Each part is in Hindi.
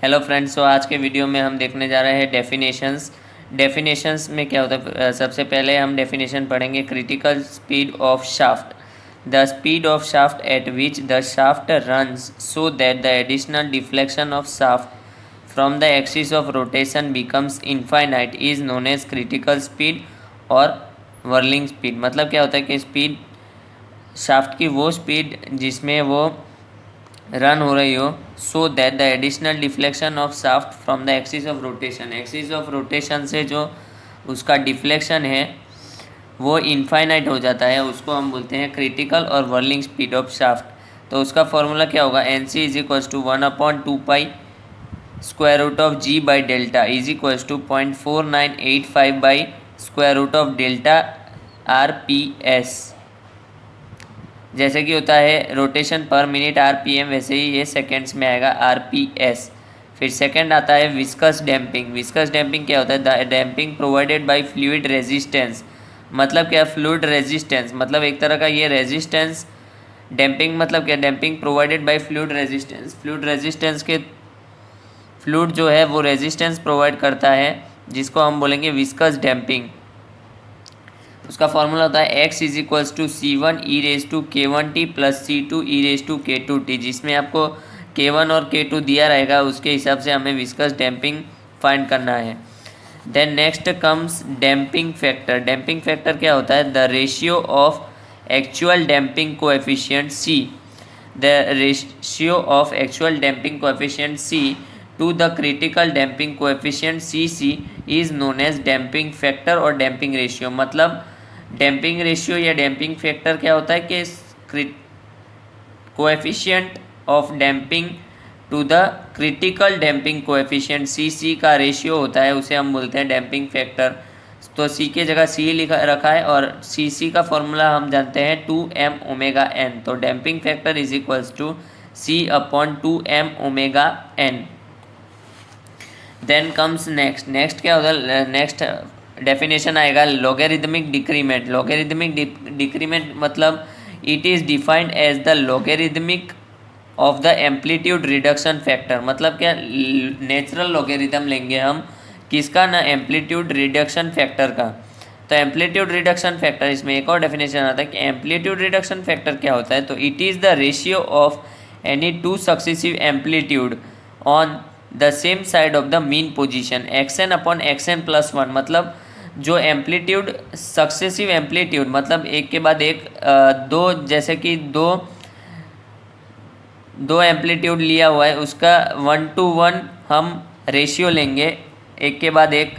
हेलो फ्रेंड्स, तो आज के वीडियो में हम देखने जा रहे हैं डेफिनेशंस में क्या होता है। सबसे पहले हम डेफिनेशन पढ़ेंगे। Critical speed of shaft, the speed of shaft at which the shaft runs so that the additional deflection of shaft from the axis of rotation becomes infinite is known as critical speed और वर्लिंग स्पीड। मतलब क्या होता है कि स्पीड, शाफ्ट की वो स्पीड जिसमें वो रन हो रही हो, सो that the additional deflection of shaft from the axis of rotation, axis of rotation से जो उसका डिफ्लेक्शन है वो इनफाइनाइट हो जाता है, उसको हम बोलते हैं क्रिटिकल और वर्लिंग स्पीड ऑफ शाफ्ट। तो उसका फॉर्मूला क्या होगा, N C is equals to 1/2 pi square root of g by delta is equals to 0.4985 by square root of delta R P S. जैसे कि होता है रोटेशन पर मिनट आरपीएम, वैसे ही ये सेकेंड्स में आएगा आरपीएस। फिर सेकंड आता है विस्कस डैम्पिंग। विस्कस डैम्पिंग क्या होता है, the damping provided by fluid resistance. मतलब क्या, फ्लूइड रेजिस्टेंस मतलब एक तरह का ये रेजिस्टेंस। डैम्पिंग मतलब क्या, damping provided by fluid resistance. Fluid resistance के फ्लूइड जो है वो रेजिस्टेंस प्रोवाइड करता है, जिसको हम बोलेंगे विस्कस डैम्पिंग। उसका फॉर्मूला होता है x is equals to C1 e raise to K1T plus C2 e raise to K2T, जिसमें आपको K1 और K2 दिया रहेगा, उसके हिसाब से हमें विस्कस डैम्पिंग फाइंड करना है। Then next comes damping factor. Damping factor क्या होता है, the ratio of actual damping coefficient C, the ratio of actual damping coefficient C to the critical damping coefficient CC is known as damping factor और डैम्पिंग रेशियो। मतलब डैम्पिंग रेशियो या डैम्पिंग फैक्टर क्या होता है कि coefficient of damping to the critical damping coefficient CC का रेशियो होता है, उसे हम बोलते हैं डैम्पिंग फैक्टर। तो C के जगह C लिखा रखा है और CC का फॉर्मूला हम जानते हैं 2m⍵n। तो damping factor is equals to C/2m⍵n। Then comes next क्या होता है, नेक्स्ट डेफिनेशन आएगा लॉगरिदमिक डिक्रीमेंट। लॉगरिदमिक डिक्रीमेंट मतलब it is defined as the logarithmic of the amplitude reduction factor. मतलब क्या, नेचुरल लॉगरिदम लेंगे हम किसका ना, एम्पलीट्यूड रिडक्शन फैक्टर का। तो एम्पलीट्यूड रिडक्शन फैक्टर, इसमें एक और डेफिनेशन आता है कि एम्पलीट्यूड रिडक्शन फैक्टर क्या होता है, तो it is the ratio of any two successive amplitude on the same side of the mean position xn/xn+1। मतलब जो एम्पलीट्यूड, सक्सेसिव एम्पलीट्यूड मतलब एक के बाद एक दो, जैसे कि दो एम्पलीट्यूड लिया हुआ है, उसका 1:1 हम रेशियो लेंगे एक के बाद एक।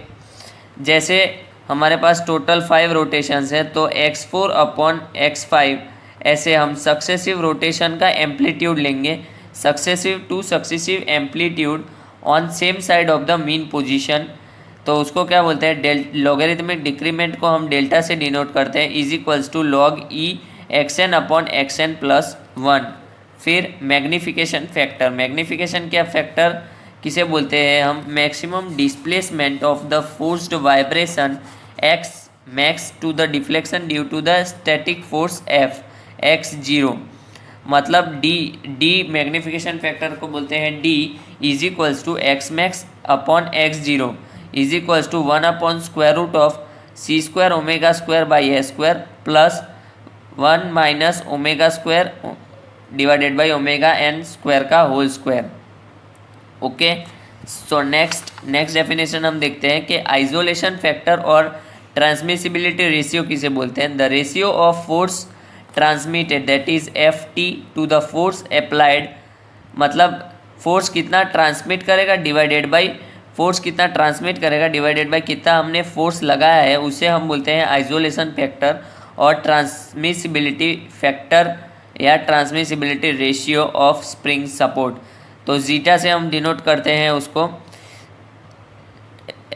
जैसे हमारे पास टोटल 5 रोटेशंस है, तो x4/x5 ऐसे हम सक्सेसिव रोटेशन का एम्पलीट्यूड लेंगे, successive two successive amplitude on same side of the mean position. तो उसको क्या बोलते हैं, लॉगरिदमिक डिक्रीमेंट को हम डेल्टा से डिनोट करते हैं, is equals to log e xn/xn+1। फिर मैग्नीफिकेशन फैक्टर। मैग्नीफिकेशन क्या फैक्टर किसे बोलते हैं हम, maximum displacement of the forced vibration x max to the deflection due to the static force F x0। मतलब डी मैग्नीफिकेशन फैक्टर को बोलते हैं D is equals to x max upon x0 is equals to 1/√ऑफ C²⍵² plus 1 - ω² divided by ω_n² का whole square. Okay, so next definition हम देखते हैं कि आइसोलेशन फैक्टर और ट्रांसमिसिबिलिटी रेशियो किसे बोलते हैं, the ratio of force transmitted that is Ft to the force applied. मतलब फोर्स कितना ट्रांसमिट करेगा डिवाइडेड बाई कितना हमने फोर्स लगाया है, उसे हम बोलते हैं आइसोलेशन फैक्टर और ट्रांसमिसिबिलिटी फैक्टर या transmissibility ratio of spring support. तो जीटा से हम डिनोट करते हैं उसको,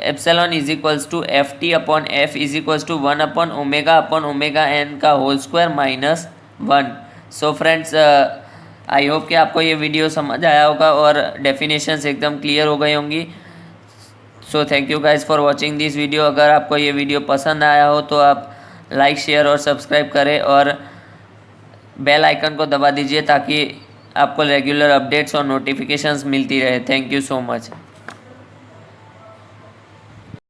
epsilon is equals to Ft/F is equals to 1/ω/ω_n का whole square -1। So friends, I hope कि आपको ये वीडियो समझ आया होगा और डेफिनेशंस एकदम क्लियर हो गई होंगी। So thank you guys for watching this video. अगर आपको ये वीडियो पसंद आया हो तो आप लाइक, शेयर और सब्सक्राइब करें और बेल आइकन को दबा दीजिए ताकि आपको रेगुलर अपडेट्स और नोटिफिकेशंस मिलती रहे। Thank you so much.